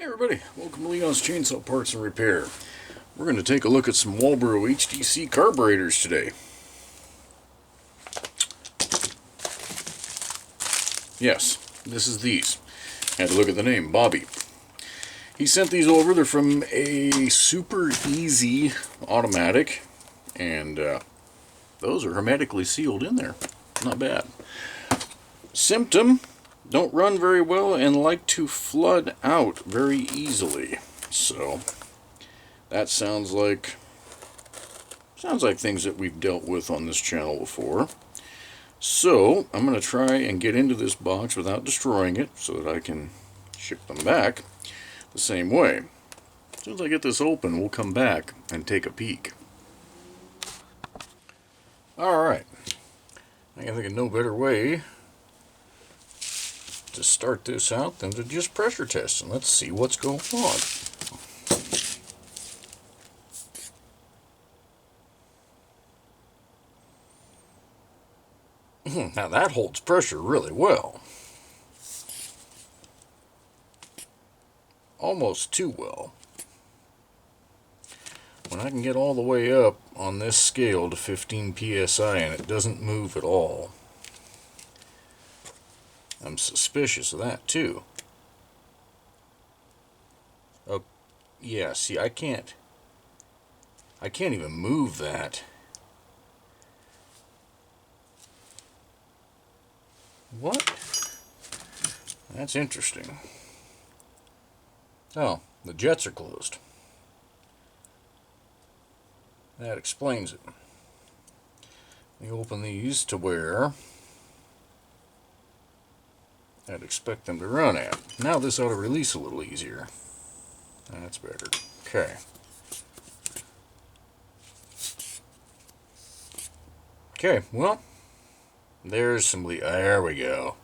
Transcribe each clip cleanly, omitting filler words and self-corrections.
Hey everybody, welcome to Leon's Chainsaw Parts and Repair. We're going to take a look at some Walbro HDC carburetors today. Yes, this is these. Had to look at the name, Bobby. He sent these over. They're from a Super Easy automatic, and those are hermetically sealed in there. Not bad. Symptom: don't run very well and like to flood out very easily. So that sounds like things that we've dealt with on this channel before. So I'm going to try and get into this box without destroying it so that I can ship them back the same way. As soon as I get this open, we'll come back and take a peek. Alright, I can think of no better way to start this out than to just pressure test, and let's see what's going on. Now that holds pressure really well. Almost too well. When I can get all the way up on this scale to 15 psi and it doesn't move at all, I'm suspicious of that too. Oh, yeah, see, I can't even move that. What? That's interesting. Oh, the jets are closed. That explains it. Let me open these to where I'd expect them to run at. Now this ought to release a little easier. That's better. Okay. Okay, well, there's some leak. There we go.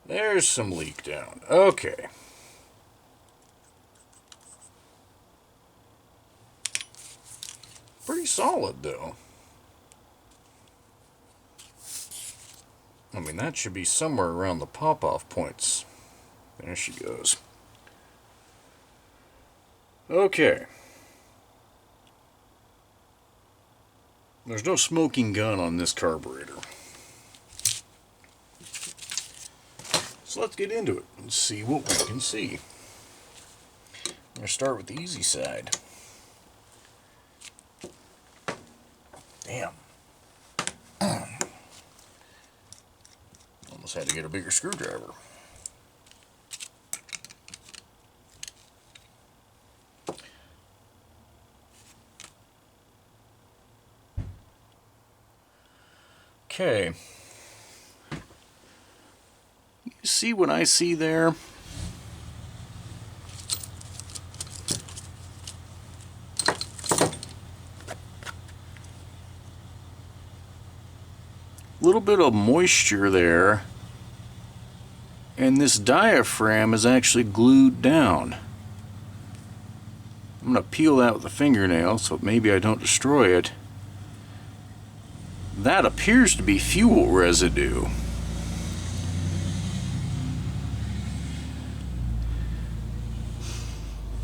There's some leak down. Okay. Pretty solid, though. I mean, that should be somewhere around the pop-off points. There she goes. Okay. There's no smoking gun on this carburetor. So let's get into it and see what we can see. I'm going to start with the easy side. Damn. Almost had to get a bigger screwdriver. Okay. You see what I see there? Little bit of moisture there, and this diaphragm is actually glued down. I'm going to peel that with a fingernail so maybe I don't destroy it. That appears to be fuel residue.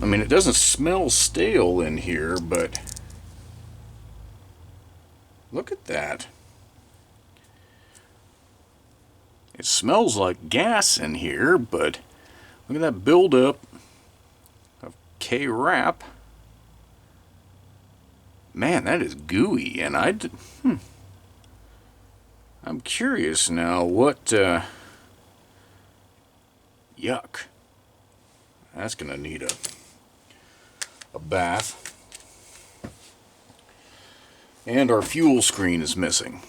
I mean, it doesn't smell stale in here, but look at that. It smells like gas in here, but look at that buildup of K-wrap. Man, that is gooey, and I'm curious now what, yuck. That's gonna need a bath. And our fuel screen is missing.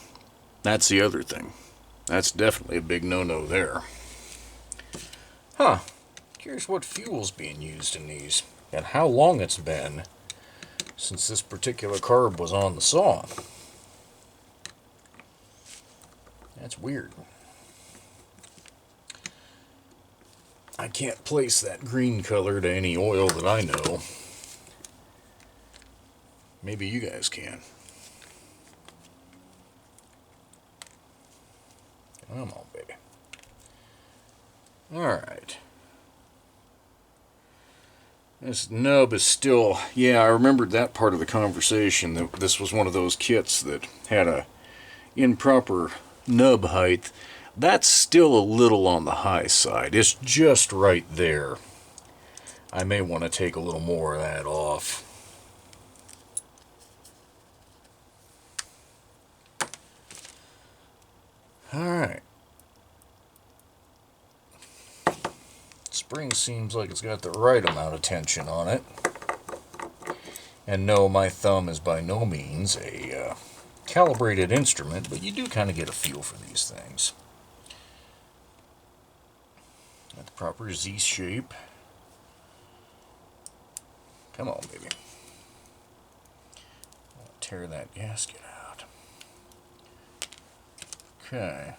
That's the other thing. That's definitely a big no-no there. Huh. Curious what fuel's being used in these, and how long it's been since this particular carb was on the saw. That's weird. I can't place that green color to any oil that I know. Maybe you guys can. Come on, baby. Alright. This nub is still, yeah, I remembered that part of the conversation, that this was one of those kits that had a improper nub height. That's still a little on the high side. It's just right there. I may want to take a little more of that off. Alright. Spring seems like it's got the right amount of tension on it. And no, my thumb is by no means a calibrated instrument, but you do kind of get a feel for these things. Got the proper Z shape. Come on, baby. I'll tear that gasket out. Okay.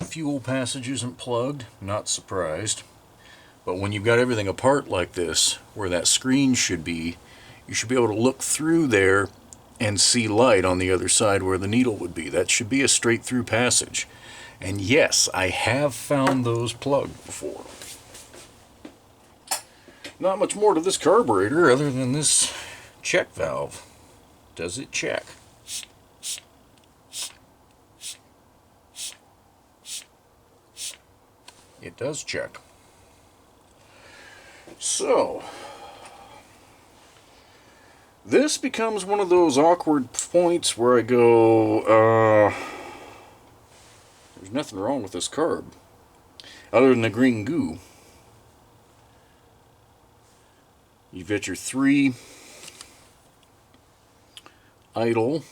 Fuel passage isn't plugged, not surprised. But when you've got everything apart like this, where that screen should be, you should be able to look through there and see light on the other side where the needle would be. That should be a straight through passage. And yes, I have found those plugged before. Not much more to this carburetor other than this check valve. Does it check? It does check. So, this becomes one of those awkward points where I go, there's nothing wrong with this carb, other than the green goo. You've got your 3 idle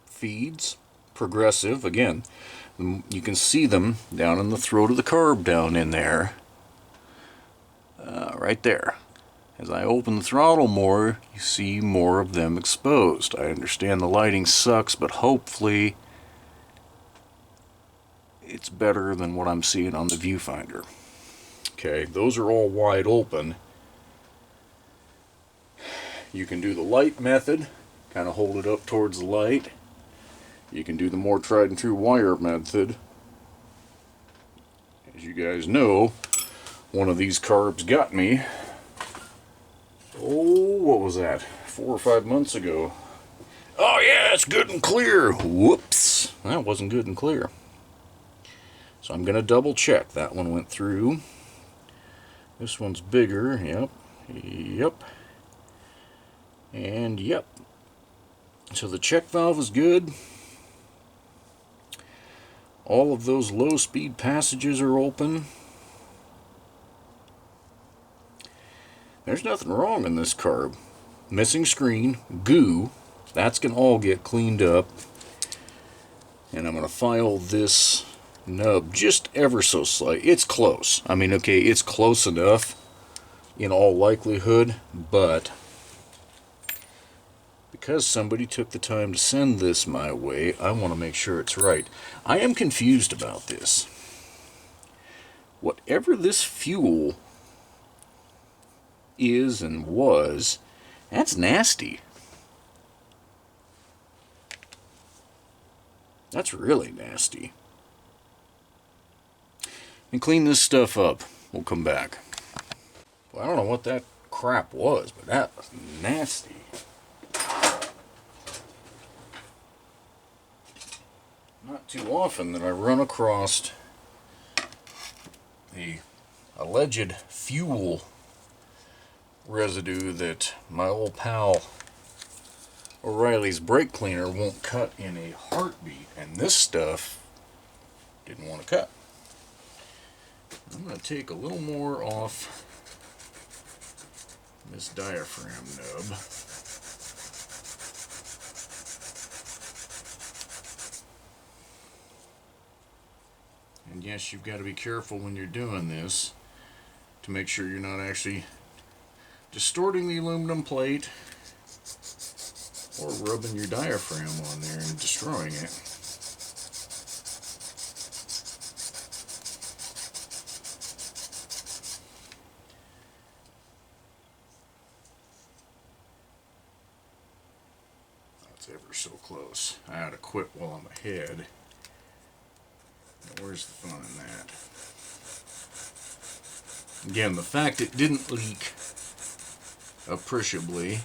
feeds, progressive, again, you can see them down in the throat of the carb down in there. Right there. As I open the throttle more, you see more of them exposed. I understand the lighting sucks, but hopefully it's better than what I'm seeing on the viewfinder. Okay, those are all wide open. You can do the light method, kind of hold it up towards the light. You can do the more tried and true wire method. As you guys know, one of these carbs got me, oh, what was that, 4 or 5 months ago. Oh yeah, it's good and clear. Whoops, that wasn't good and clear. So I'm going to double check. That one went through. This one's bigger, yep, yep, and yep. So the check valve is good. All of those low speed passages are open. There's nothing wrong in this carb. Missing screen, goo, that's going to all get cleaned up. And I'm going to file this nub just ever so slight. It's close. I mean, okay, it's close enough in all likelihood, but because somebody took the time to send this my way, I want to make sure it's right. I am confused about this. Whatever this fuel is and was, that's nasty. That's really nasty. And clean this stuff up. We'll come back. Well, I don't know what that crap was, but that was nasty. Not too often that I run across the alleged fuel residue that my old pal O'Reilly's brake cleaner won't cut in a heartbeat, and this stuff didn't want to cut. I'm going to take a little more off this diaphragm nub. And yes, you've got to be careful when you're doing this to make sure you're not actually distorting the aluminum plate or rubbing your diaphragm on there and destroying it. That's ever so close. I ought to quit while I'm ahead. Now, where's the fun in that? Again, the fact it didn't leak appreciably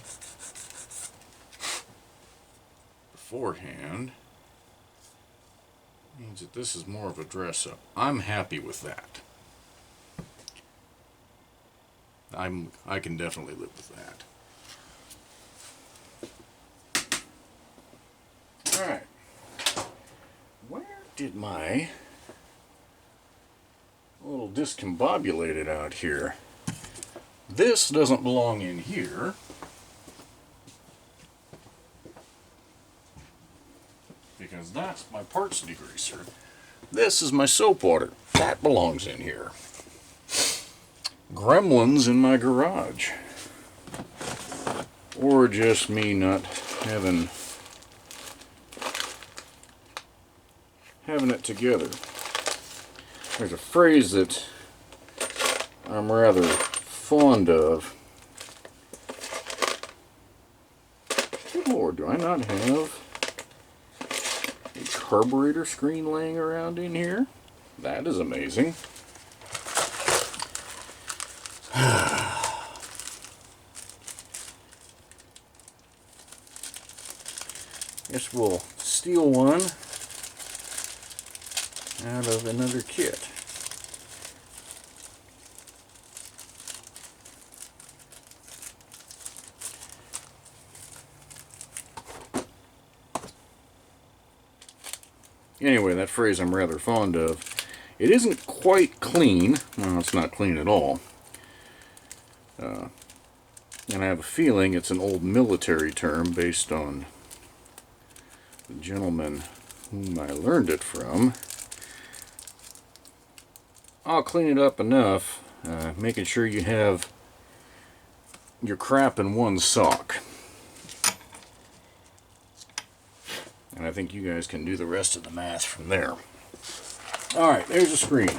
beforehand means that this is more of a dress-up. I'm happy with that. I can definitely live with that. Alright. Where did my little discombobulated out here? This doesn't belong in here. Because that's my parts degreaser. This is my soap water. That belongs in here. Gremlins in my garage. Or just me not having it together. There's a phrase that I'm rather fond of. Good Lord, do I not have a carburetor screen laying around in here? That is amazing. Guess we'll steal one out of another kit. Anyway, that phrase I'm rather fond of. It isn't quite clean. Well, it's not clean at all. And I have a feeling it's an old military term based on the gentleman whom I learned it from. I'll clean it up enough, making sure you have your crap in one sock. And I think you guys can do the rest of the math from there. Alright, there's a screen.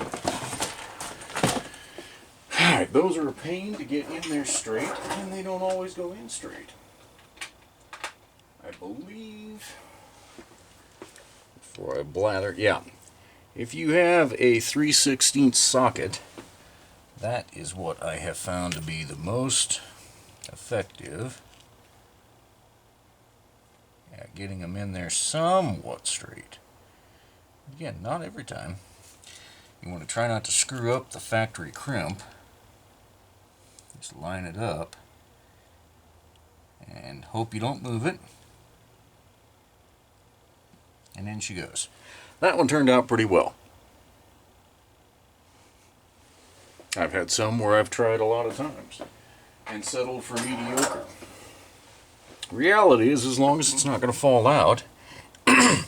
Alright, those are a pain to get in there straight, and they don't always go in straight. I believe, before I blather, yeah. If you have a 3/16 socket, that is what I have found to be the most effective at getting them in there somewhat straight. Again, not every time. You want to try not to screw up the factory crimp. Just line it up and hope you don't move it. And in she goes. That one turned out pretty well. I've had some where I've tried a lot of times and settled for mediocre. Reality is, as long as it's not going to fall out and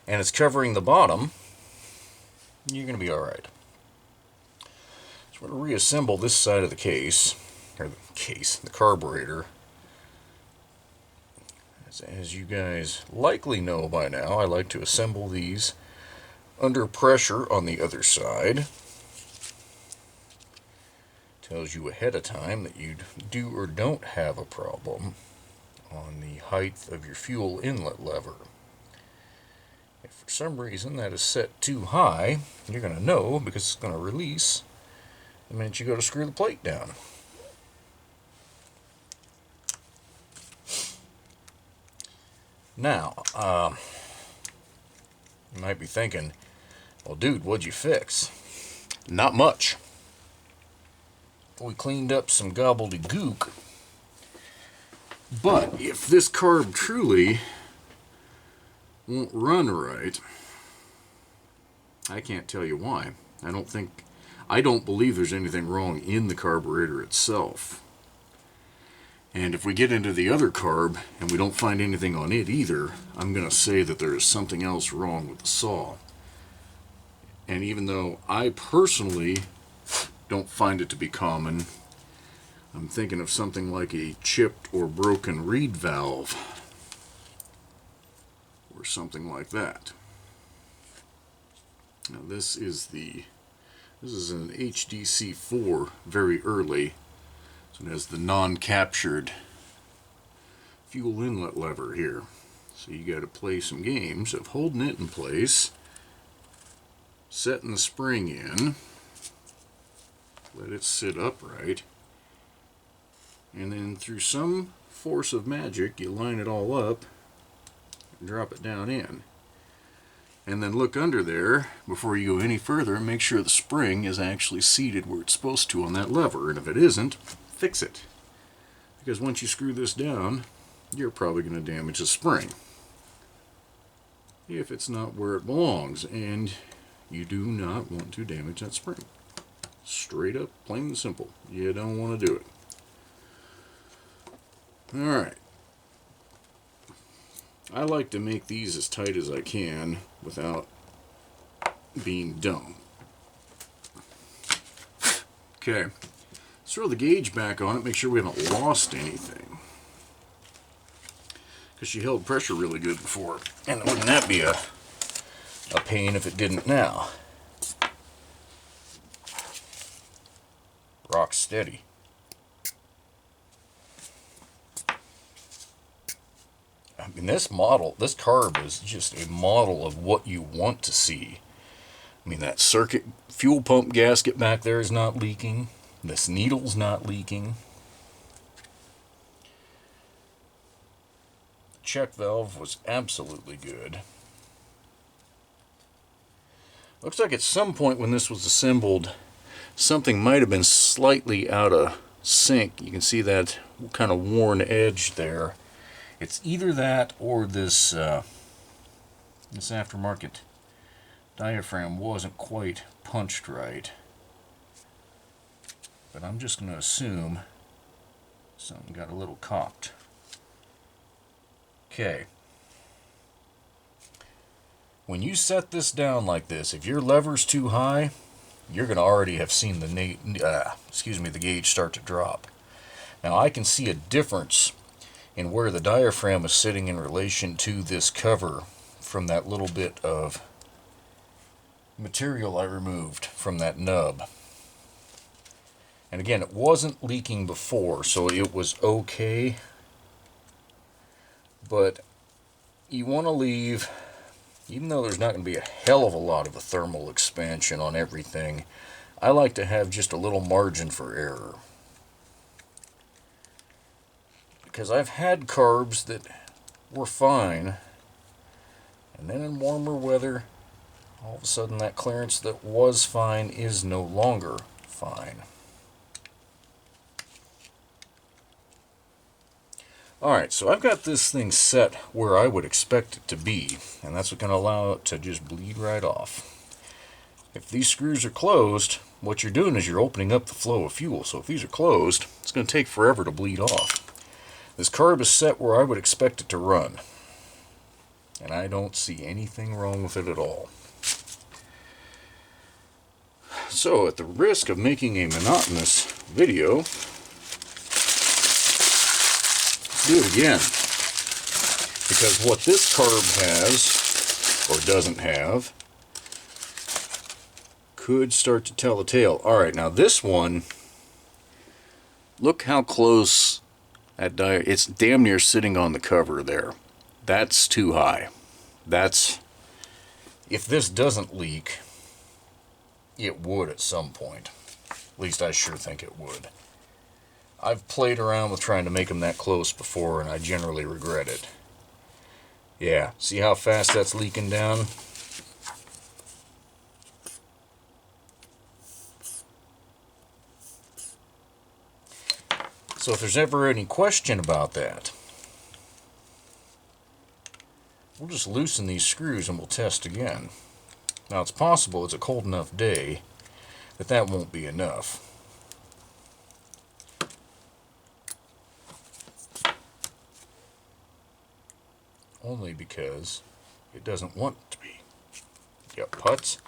it's covering the bottom, you're going to be alright. So we're going to reassemble this side of the case, or the carburetor. As you guys likely know by now, I like to assemble these under pressure on the other side. Tells you ahead of time that you do or don't have a problem on the height of your fuel inlet lever. If for some reason that is set too high, you're going to know because it's going to release the minute you go to screw the plate down. Now, you might be thinking, well, dude, what'd you fix? Not much. We cleaned up some gobbledygook. But if this carb truly won't run right, I can't tell you why. I don't believe there's anything wrong in the carburetor itself. And if we get into the other carb and we don't find anything on it either, I'm going to say that there is something else wrong with the saw. And even though I personally don't find it to be common, I'm thinking of something like a chipped or broken reed valve or something like that. Now this is an HDC 4 very early. So it has the non-captured fuel inlet lever here. So you got to play some games of holding it in place, setting the spring in, let it sit upright, and then through some force of magic you line it all up and drop it down in. And then look under there before you go any further and make sure the spring is actually seated where it's supposed to on that lever, and if it isn't, fix it. Because once you screw this down, you're probably going to damage the spring if it's not where it belongs, and you do not want to damage that spring. Straight up, plain and simple. You don't want to do it. Alright. I like to make these as tight as I can without being dumb. Okay. Let's throw the gauge back on it, make sure we haven't lost anything. Because she held pressure really good before. And wouldn't that be a pain if it didn't now? Rock steady. I mean, this carb is just a model of what you want to see. I mean, that circuit fuel pump gasket back there is not leaking. This needle's not leaking. Check valve was absolutely good. Looks like at some point when this was assembled, something might have been slightly out of sync. You can see that kind of worn edge there. It's either that or this aftermarket diaphragm wasn't quite punched right. But I'm just going to assume something got a little cocked. Okay. When you set this down like this, if your lever's too high, you're going to already have seen the gauge start to drop. Now I can see a difference in where the diaphragm is sitting in relation to this cover from that little bit of material I removed from that nub. And again, it wasn't leaking before, so it was okay. But you want to leave, even though there's not going to be a hell of a lot of a thermal expansion on everything, I like to have just a little margin for error. Because I've had carbs that were fine, and then in warmer weather, all of a sudden that clearance that was fine is no longer fine. Alright, so I've got this thing set where I would expect it to be, and that's going to allow it to just bleed right off. If these screws are closed, what you're doing is you're opening up the flow of fuel. So if these are closed, it's going to take forever to bleed off. This carb is set where I would expect it to run, and I don't see anything wrong with it at all. So at the risk of making a monotonous video, let's do it again. Because what this carb has, or doesn't have, could start to tell the tale. Alright, now this one, look how close it's damn near sitting on the cover there. That's too high. If this doesn't leak, it would at some point. At least I sure think it would. I've played around with trying to make them that close before, and I generally regret it. Yeah, see how fast that's leaking down? So if there's ever any question about that, we'll just loosen these screws and we'll test again. Now it's possible it's a cold enough day that that won't be enough. Only because it doesn't want to be. Yep, putts.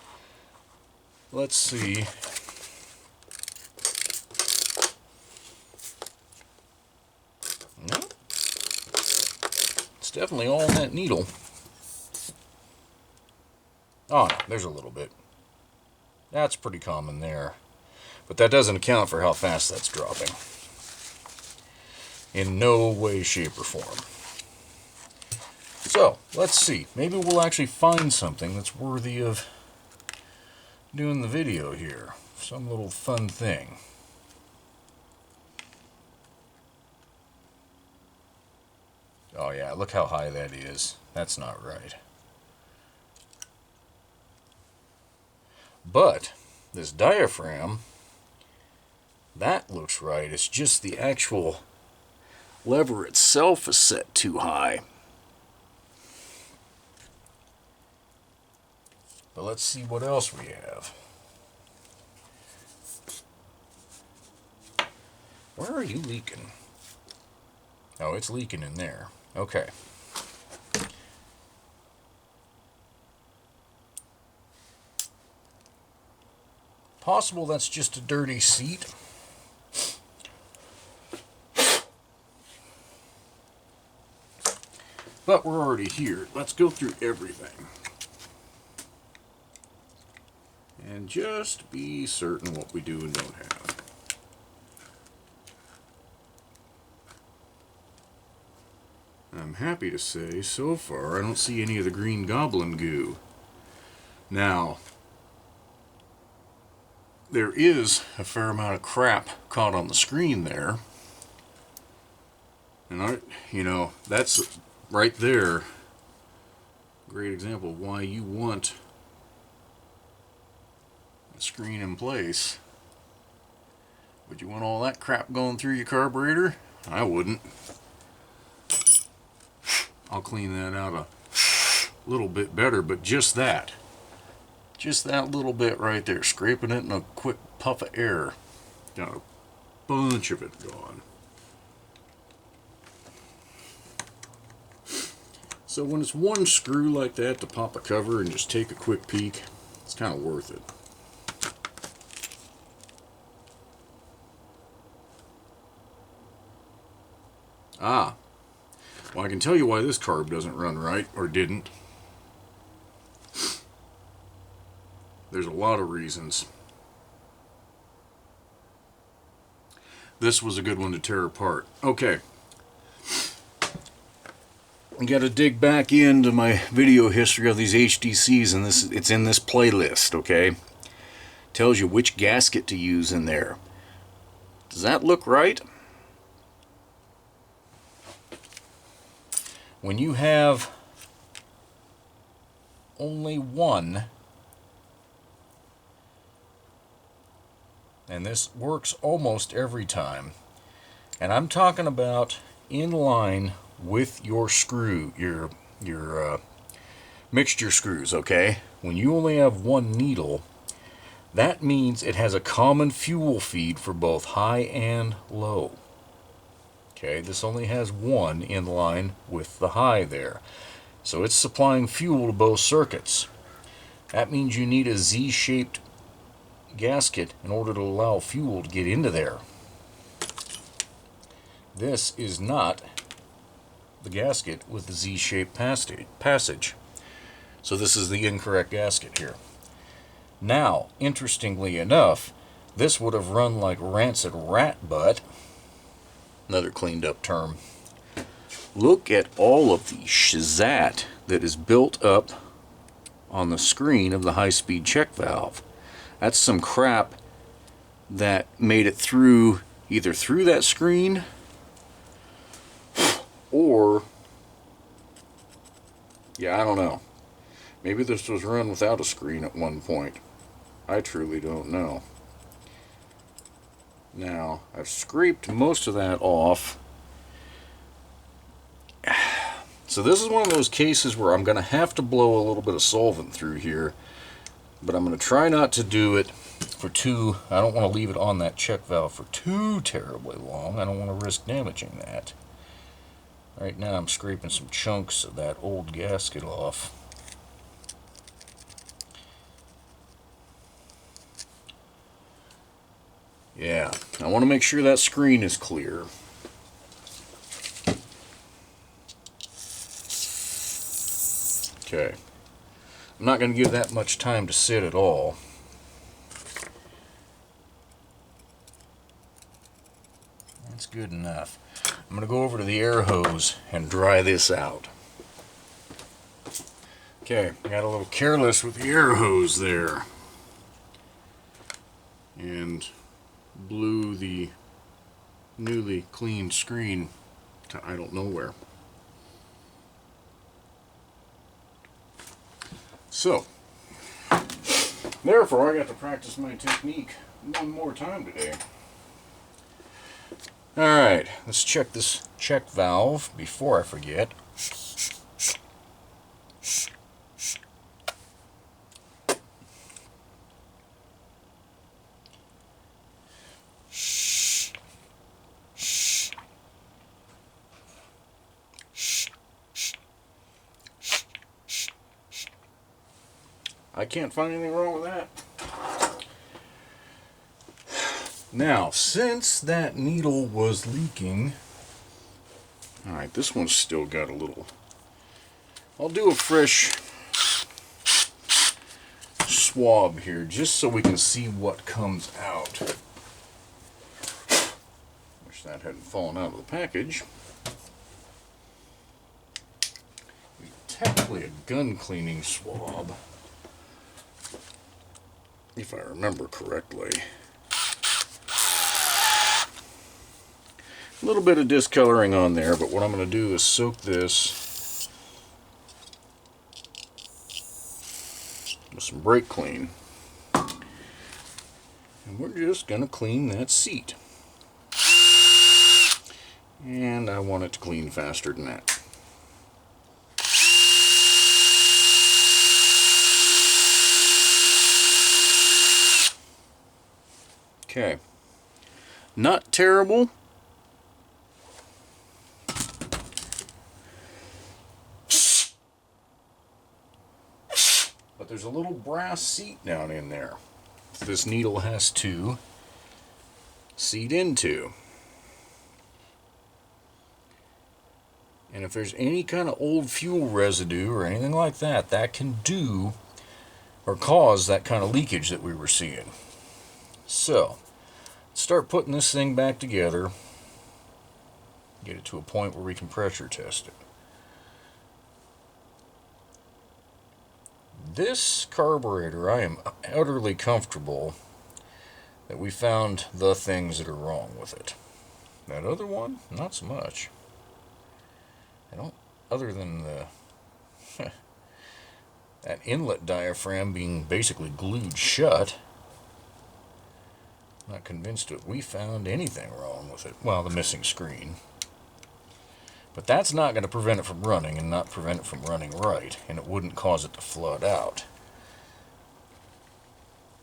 Let's see. No. It's definitely all in that needle. Oh, no, there's a little bit. That's pretty common there. But that doesn't account for how fast that's dropping. In no way, shape, or form. So, let's see. Maybe we'll actually find something that's worthy of doing the video here. some little fun thing. Oh yeah, look how high that is. That's not right. But this diaphragm, that looks right. It's just the actual lever itself is set too high. But let's see what else we have. Where are you leaking? Oh, it's leaking in there. Okay. Possible that's just a dirty seat. But we're already here. Let's go through everything. And just be certain what we do and don't have. I'm happy to say, so far, I don't see any of the green goblin goo. Now, there is a fair amount of crap caught on the screen there. And that's right there. Great example of why you want a screen in place. Would you want all that crap going through your carburetor? I wouldn't. I'll clean that out a little bit better, but just that little bit right there, scraping it in a quick puff of air, got a bunch of it gone. So when it's one screw like that to pop a cover and just take a quick peek, it's kind of worth it. Well, I can tell you why this carb doesn't run right, or didn't. There's a lot of reasons. This was a good one to tear apart. Okay. I got to dig back into my video history of these HDCs, and it's in this playlist, okay? Tells you which gasket to use in there. Does that look right? When you have only one, and this works almost every time, and I'm talking about in line with your screw, your mixture screws, okay? When you only have one needle, that means it has a common fuel feed for both high and low. Okay, this only has one in line with the high there. So it's supplying fuel to both circuits. That means you need a Z-shaped gasket in order to allow fuel to get into there. This is not the gasket with the Z-shaped passage. So this is the incorrect gasket here. Now, interestingly enough, this would have run like rancid rat butt. Another cleaned up term. Look at all of the shazat that is built up on the screen of the high-speed check valve. That's some crap that made it through, either through that screen or, yeah, I don't know. Maybe this was run without a screen at one point. I truly don't know. Now, I've scraped most of that off. So this is one of those cases where I'm going to have to blow a little bit of solvent through here. But I'm going to try not to do it for I don't want to leave it on that check valve for too terribly long. I don't want to risk damaging that. Right now I'm scraping some chunks of that old gasket off. Yeah, I want to make sure that screen is clear. Okay. I'm not going to give that much time to sit at all. That's good enough. I'm going to go over to the air hose and dry this out. Okay, I got a little careless with the air hose there. and blew the newly cleaned screen to I don't know where. So, therefore, I got to practice my technique one more time today. Alright, let's check this check valve before I forget. I can't find anything wrong with that. Now, since that needle was leaking, alright, this one's still got a little. I'll do a fresh swab here just so we can see what comes out. Wish that hadn't fallen out of the package. Technically a gun cleaning swab, if I remember correctly. A little bit of discoloring on there, but what I'm going to do is soak this with some brake clean. And we're just going to clean that seat. And I want it to clean faster than that. Okay, not terrible. But there's a little brass seat down in there this needle has to seat into. And if there's any kind of old fuel residue or anything like that, that can do or cause that kind of leakage that we were seeing. So, start putting this thing back together, get it to a point where we can pressure test it. This carburetor, I am utterly comfortable that we found the things that are wrong with it. That other one, not so much. I don't, other than the that inlet diaphragm being basically glued shut. Not convinced that we found anything wrong with it. Well, the missing screen. But that's not going to prevent it from running and not prevent it from running right. And it wouldn't cause it to flood out.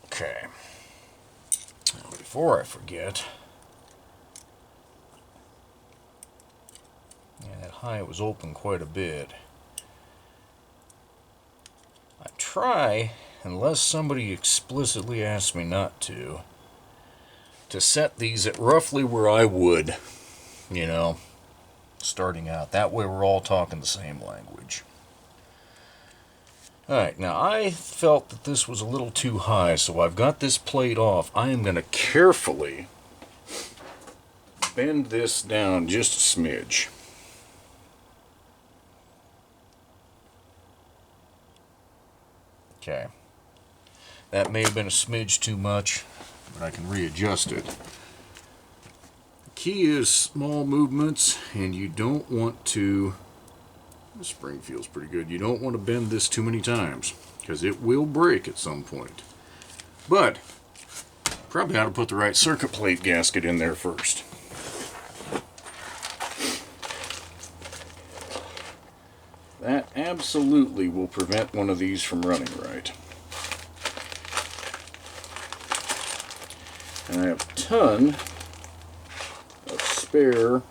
Okay. Now, before I forget. Yeah, that high was open quite a bit. I try, unless somebody explicitly asks me not to set these at roughly where I would, you know, starting out. That way we're all talking the same language. Alright, now I felt that this was a little too high, so I've got this plate off. I am going to carefully bend this down just a smidge. Okay. That may have been a smidge too much, but I can readjust it. The key is small movements, and you don't want to, the spring feels pretty good, you don't want to bend this too many times, because it will break at some point. But, probably ought to put the right circuit plate gasket in there first. That absolutely will prevent one of these from running right. And I have a ton of spare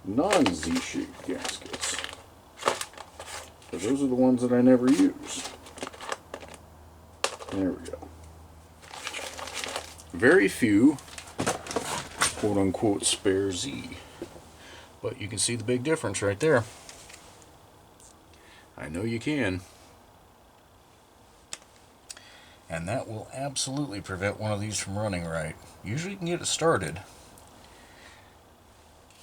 non-Z-shaped gaskets. So those are the ones that I never use. There we go. Very few quote-unquote spare Z. But you can see the big difference right there. I know you can. And that will absolutely prevent one of these from running right. Usually you can get it started,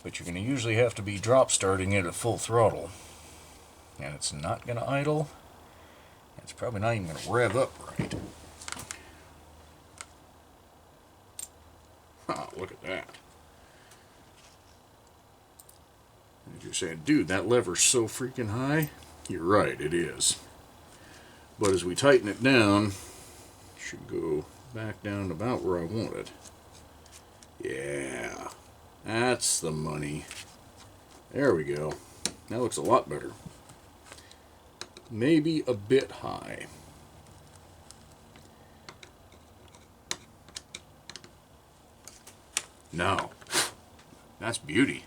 but you're going to usually have to be drop starting it at full throttle. And it's not going to idle. It's probably not even going to rev up right. look at that. And you're saying, dude, that lever's so freaking high. You're right, it is. But as we tighten it down, it should go back down to about where I want it. Yeah, that's the money. There we go. That looks a lot better. Maybe a bit high. No, that's beauty.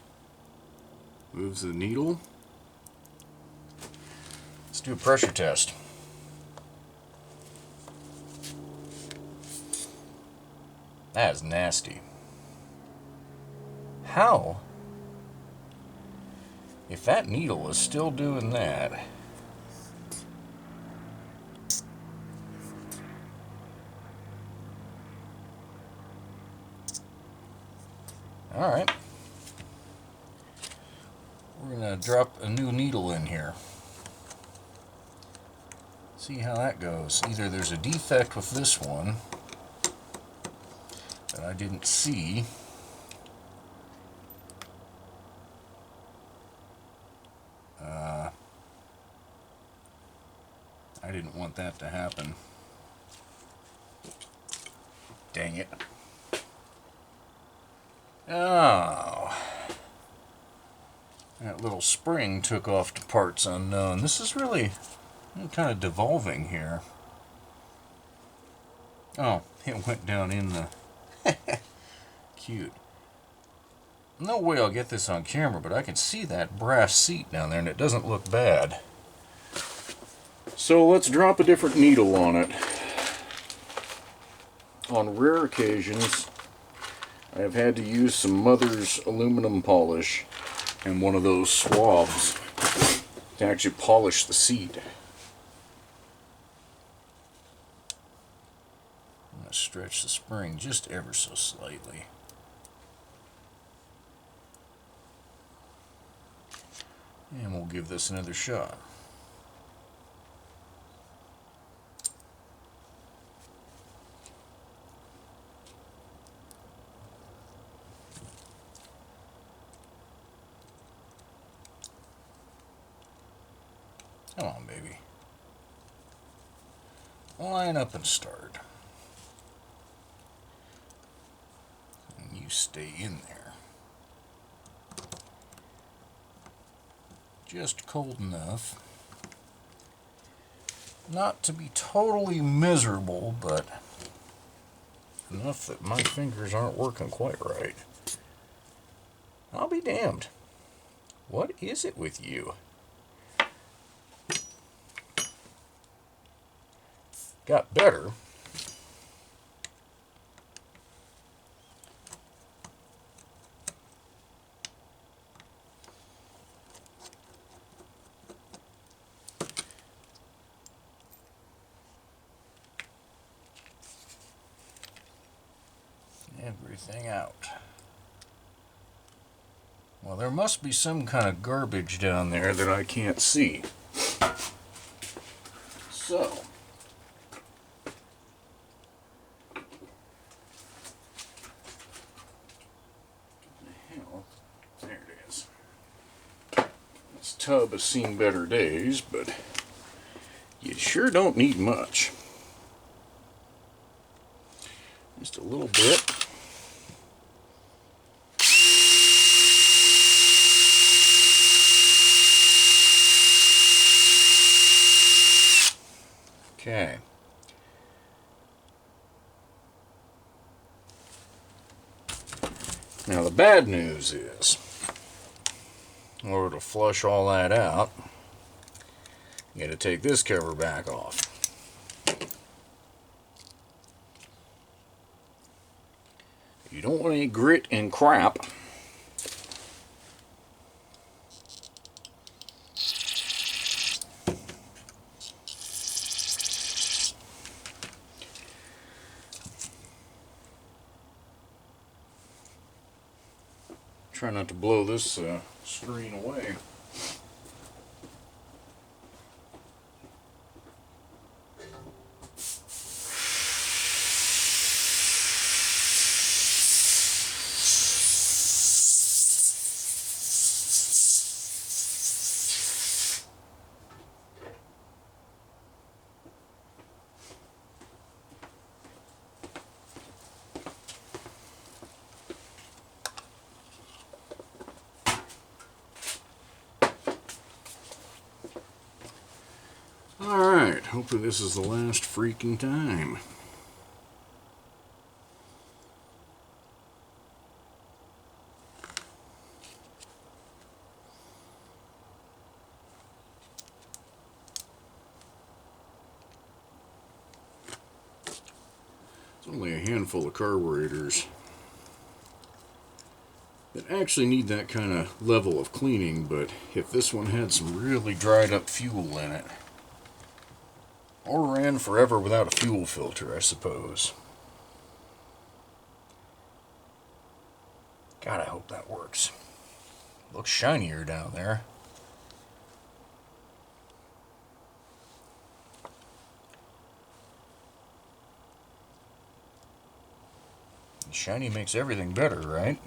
Moves the needle. Let's do a pressure test. That is nasty. How? If that needle is still doing that. Alright. We're going to drop a new needle in here. See how that goes. Either there's a defect with this one that I didn't see. I didn't want that to happen. Dang it. Oh. That little spring took off to parts unknown. This is really kind of devolving here. Oh, it went down in the... Cute. No way I'll get this on camera, but I can see that brass seat down there and it doesn't look bad. So let's drop a different needle on it. On rare occasions, I have had to use some Mother's aluminum polish and one of those swabs to actually polish the seat. I'm going to stretch the spring just ever so slightly. And we'll give this another shot. Come on, baby. Line up and start. And you stay in there. Just cold enough. Not to be totally miserable, but enough that my fingers aren't working quite right. I'll be damned. What is it with you? Got better. Everything out. Well, there must be some kind of garbage down there that I can't see. So, there it is. This tub has seen better days, but you sure don't need much. Just a little bit. Okay. Now the bad news is, in order to flush all that out, you got to take this cover back off. You don't want any grit and crap. Try not to blow this screen away. Alright, hopefully this is the last freaking time. There's only a handful of carburetors that actually need that kind of level of cleaning, but if this one had some really dried up fuel in it, or ran forever without a fuel filter, I suppose. God, I hope that works. Looks shinier down there. Shiny makes everything better, right?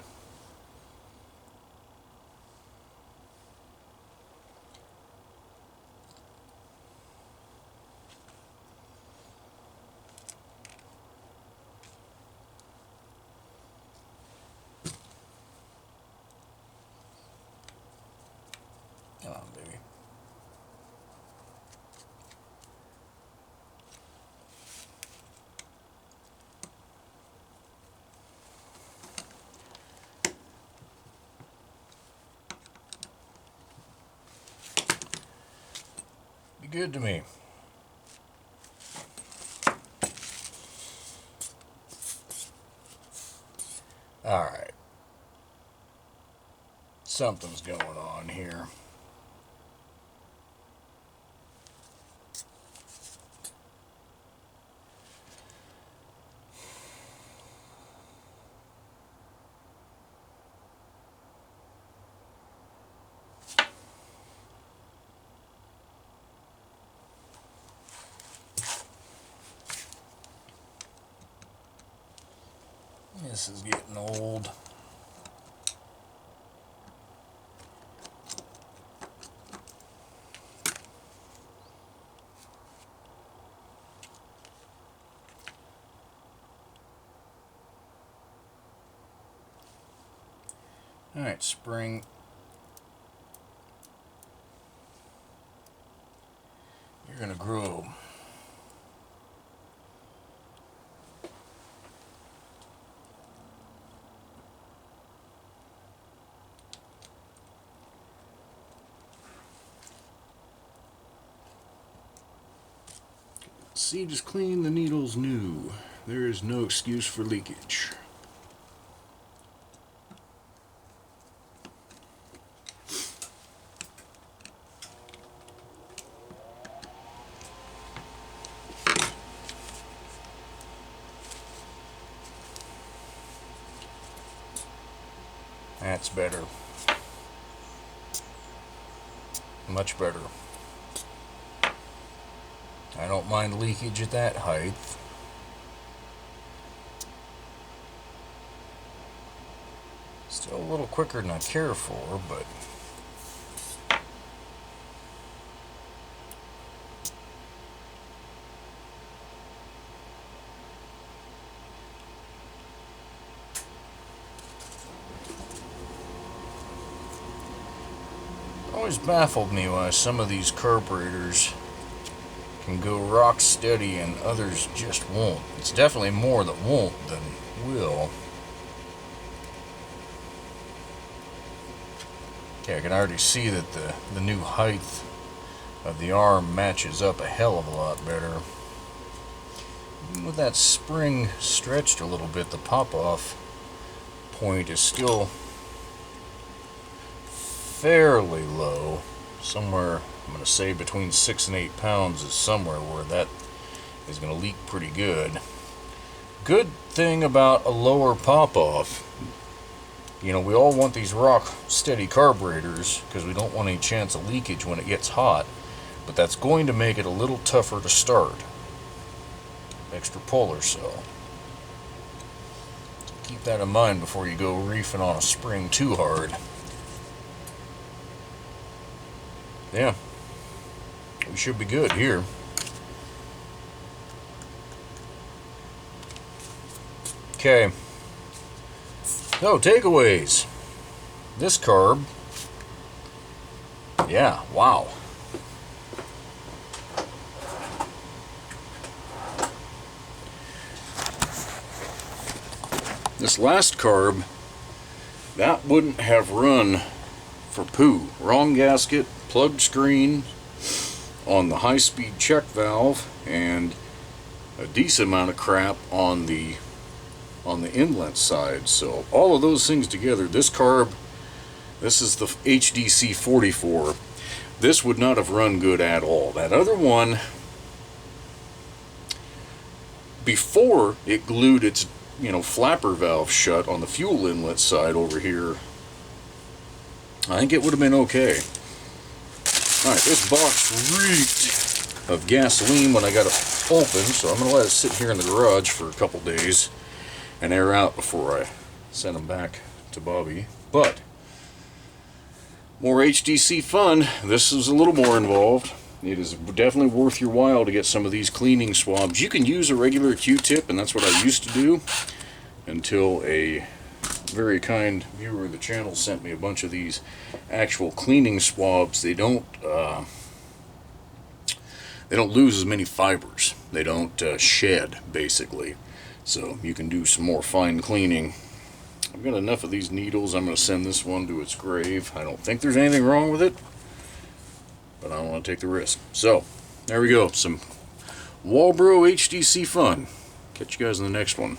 Come on, baby. Be good to me. Alright. Something's going on here. This is getting old. Alright, spring. You're gonna grow. Seed is clean, the needle's new. There is no excuse for leakage. That's better. Much better. I don't mind leakage at that height. Still a little quicker than I care for, but it always baffled me why some of these carburetors can go rock steady and others just won't. It's definitely more that won't than will. Okay, I can already see that the new height of the arm matches up a hell of a lot better. Even with that spring stretched a little bit, the pop-off point is still fairly low. Somewhere, I'm going to say between 6 and 8 pounds is somewhere where that is going to leak pretty good. Good thing about a lower pop-off, you know, we all want these rock steady carburetors because we don't want any chance of leakage when it gets hot, but that's going to make it a little tougher to start. Extra pull or so. Keep that in mind before you go reefing on a spring too hard. Yeah, we should be good here. Okay. So, takeaways. This carb. Yeah, wow. This last carb, that wouldn't have run for poo. Wrong gasket, plugged screen on the high-speed check valve, and a decent amount of crap on the inlet side. So all of those things together, this carb, this is the HDC 44, this would not have run good at all. That other one, before it glued its flapper valve shut on the fuel inlet side over here, I think it would have been okay. Alright, this box reeked of gasoline when I got it open, so I'm going to let it sit here in the garage for a couple days and air out before I send them back to Bobby. But more HDC fun. This is a little more involved. It is definitely worth your while to get some of these cleaning swabs. You can use a regular Q-tip, and that's what I used to do until a very kind viewer of the channel sent me a bunch of these actual cleaning swabs. They don't lose as many fibers. They don't shed, basically. So you can do some more fine cleaning. I've got enough of these needles. I'm going to send this one to its grave. I don't think there's anything wrong with it, but I don't want to take the risk. So, there we go. Some Walbro HDC fun. Catch you guys in the next one.